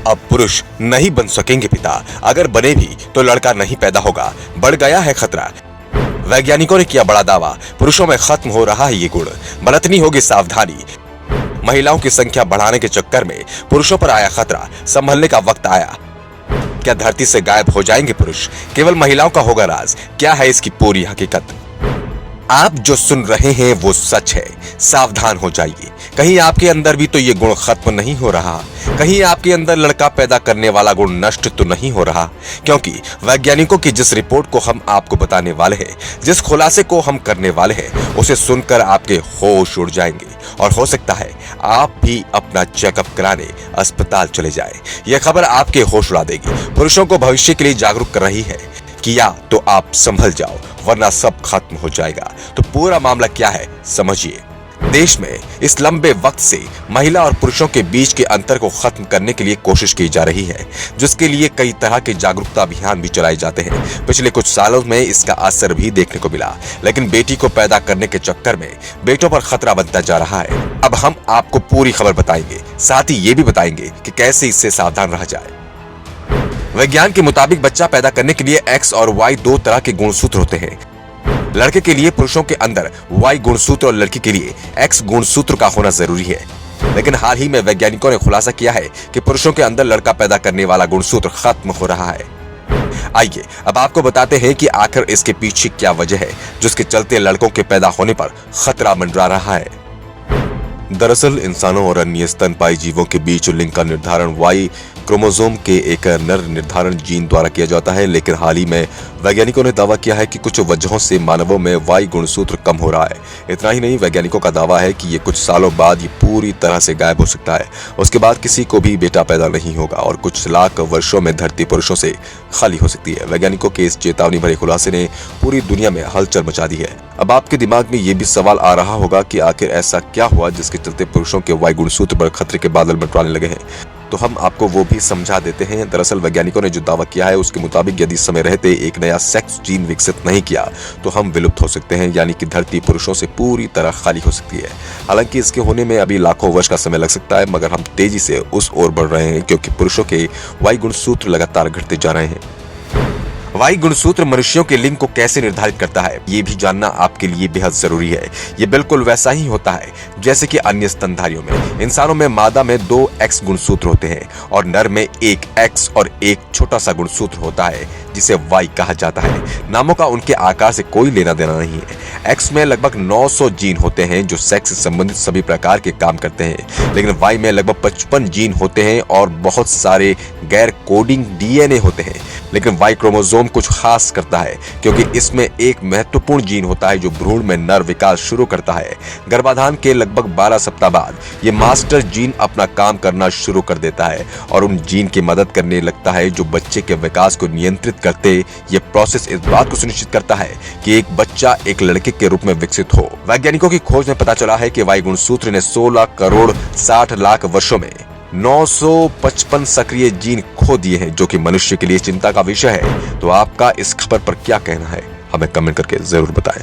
अब पुरुष नहीं बन सकेंगे पिता, अगर बने भी तो लड़का नहीं पैदा होगा, बढ़ गया है खतरा। वैज्ञानिकों ने किया बड़ा दावा, पुरुषों में खत्म हो रहा है ये गुण, बरतनी होगी सावधानी। महिलाओं की संख्या बढ़ाने के चक्कर में पुरुषों पर आया खतरा, संभलने का वक्त आया। क्या धरती से गायब हो जाएंगे पुरुष? केवल महिलाओं का होगा राज? क्या है इसकी पूरी हकीकत? आप जो सुन रहे हैं वो सच है, सावधान हो जाइए। कहीं आपके अंदर भी तो ये गुण खत्म नहीं हो रहा, कहीं आपके अंदर लड़का पैदा करने वाला गुण नष्ट तो नहीं हो रहा। क्योंकि वैज्ञानिकों की जिस रिपोर्ट को हम आपको बताने वाले हैं, जिस खुलासे को हम करने वाले हैं, उसे सुनकर आपके होश उड़ जाएंगे और हो सकता है आप भी अपना चेकअप कराने अस्पताल चले जाएं। यह खबर आपके होश उड़ा देगी, पुरुषों को भविष्य के लिए जागरूक कर रही है कि या तो आप संभल जाओ वरना सब खत्म हो जाएगा। तो पूरा मामला क्या है समझिए। देश में इस लंबे वक्त से महिला और पुरुषों के बीच के अंतर को खत्म करने के लिए कोशिश की जा रही है, जिसके लिए कई तरह के जागरूकता अभियान भी चलाए जाते हैं। पिछले कुछ सालों में इसका असर भी देखने को मिला, लेकिन बेटी को पैदा करने के चक्कर में बेटों पर खतरा बनता जा रहा है। अब हम आपको पूरी खबर बताएंगे, साथ ही ये भी बताएंगे कि कैसे इससे सावधान रहा जाए। विज्ञान के मुताबिक बच्चा पैदा करने के लिए एक्स और वाई दो तरह के गुणसूत्र होते हैं। लड़के के लिए पुरुषों के अंदर वाई गुणसूत्र और लड़की के लिए एक्स गुणसूत्र का होना जरूरी है। लेकिन हाल ही में वैज्ञानिकों ने खुलासा किया है कि पुरुषों के अंदर लड़का पैदा करने वाला गुणसूत्र खत्म हो रहा है। आइए अब आपको बताते हैं कि आखिर इसके पीछे क्या वजह है, जिसके चलते लड़कों के पैदा होने पर खतरा मंडरा रहा है। दरअसल इंसानों और अन्य स्तनपायी जीवों के बीच लिंग का निर्धारण वाई क्रोमोसोम के एक नर निर्धारण जीन द्वारा किया जाता है। लेकिन हाल ही में वैज्ञानिकों ने दावा किया है कि कुछ वजहों से मानवों में वाई गुणसूत्र कम हो रहा है। इतना ही नहीं, वैज्ञानिकों का दावा है कि ये कुछ सालों बाद ये पूरी तरह से गायब हो सकता है। उसके बाद किसी को भी बेटा पैदा नहीं होगा और कुछ लाख वर्षों में धरती पुरुषों से खाली हो सकती है। वैज्ञानिकों के इस चेतावनी भरे खुलासे ने पूरी दुनिया में हलचल मचा दी है। अब आपके दिमाग में ये भी सवाल आ रहा होगा कि आखिर ऐसा क्या हुआ जिसके चलते पुरुषों के वाई गुणसूत्र पर खतरे के बादल मंडराने लगे हैं। तो हम आपको वो भी समझा देते हैं। दरअसल वैज्ञानिकों ने जो दावा किया है उसके मुताबिक यदि समय रहते एक नया सेक्स जीन विकसित नहीं किया तो हम विलुप्त हो सकते हैं, यानी कि धरती पुरुषों से पूरी तरह खाली हो सकती है। हालांकि इसके होने में अभी लाखों वर्ष का समय लग सकता है, मगर हम तेजी से उस ओर बढ़ रहे हैं क्योंकि पुरुषों के वाई गुणसूत्र लगातार घटते जा रहे हैं। वाई गुणसूत्र मनुष्यों के लिंग को कैसे निर्धारित करता है, ये भी जानना आपके लिए बेहद जरूरी है। ये बिल्कुल वैसा ही होता है जैसे कि अन्य स्तनधारियों में। इंसानों में मादा में 2 एक्स गुणसूत्र होते हैं और नर में 1 एक्स और एक छोटा सा गुणसूत्र होता है जिसे वाई कहा जाता है। नामों का उनके आकार से कोई लेना देना नहीं है। एक्स में लगभग 900 जीन होते हैं जो सेक्स से संबंधित सभी प्रकार के काम करते हैं, लेकिन वाई में लगभग 55 जीन होते हैं और बहुत सारे गैर कोडिंग डीएनए होते हैं। लेकिन वाई क्रोमोसोम कुछ खास करता है क्योंकि इसमें एक महत्वपूर्ण जीन होता है जो भ्रूण में नर विकास शुरू करता है। गर्भाधान के लगभग 12 सप्ताह बाद ये मास्टर जीन अपना काम करना शुरू कर देता है और उन जीन की मदद करने लगता है जो बच्चे के विकास को नियंत्रित करते। ये प्रोसेस इस बात को सुनिश्चित करता है कि एक बच्चा एक लड़के के रूप में विकसित हो। वैज्ञानिकों की खोज में पता चला है कि वाई गुणसूत्र ने 16 करोड़ 60 लाख वर्षों में 955 सक्रिय जीन खो दिए हैं, जो कि मनुष्य के लिए चिंता का विषय है। तो आपका इस खबर पर क्या कहना है, हमें कमेंट करके जरूर बताएं।